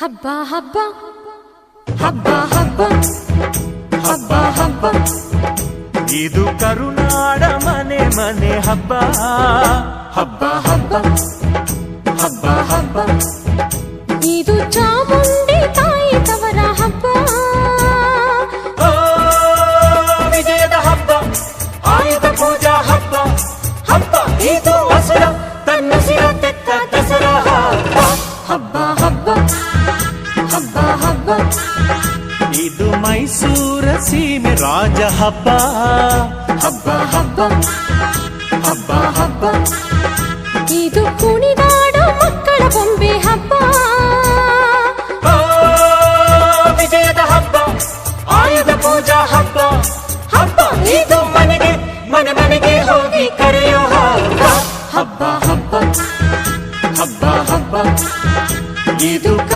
ಹಬ್ಬ ಹಬ್ಬ ಹಬ್ಬ ಹಬ್ಬ ಹಬ್ಬ ಹಬ್ಬ ಇದು ಕರುನಾಡ ಮನೆ ಮನೆ ಹಬ್ಬ ಹಬ್ಬ ಹಬ್ಬ ಹಬ್ಬ ಹಬ್ಬ ಇದು ಚಾಮುಂಡಿ ತಾಯಿ ತವರ ಹಬ್ಬ ವಿಜಯದ ಹಬ್ಬ ಆಯುಧ ಪೂಜಾ ಹಬ್ಬ ಹಬ್ಬ ಇದು ಹಸುರ ತನ್ನ ಸಿರ ತೆತ್ತ ದಸರಾ ಹಬ್ಬ ಹಬ್ಬ ಹಬ್ಬ ಹಬ್ಬ ಇದು ಮೈಸೂರ ಸೀಮೆ ರಾಜ ಹಬ್ಬ ಹಬ್ಬ ಹಬ್ಬ ಹಬ್ಬ ಹಬ್ಬ ಇದು ಕುಣಿದಾಡೋ ಮಕ್ಕಳ ಬೊಂಬೆ ಹಬ್ಬ ವಿಜಯದ ಹಬ್ಬ ಆಯುಧ ಪೂಜಾ ಹಬ್ಬ ಹಬ್ಬ ಇದು ಮನೆಗೆ ಮನೆ ಮನೆಗೆ ಹೋಗಿ ಕರೆಯೋ ಹಬ್ಬ ಹಬ್ಬ ಹಬ್ಬ ಹಬ್ಬ ಹಬ್ಬ ಇದು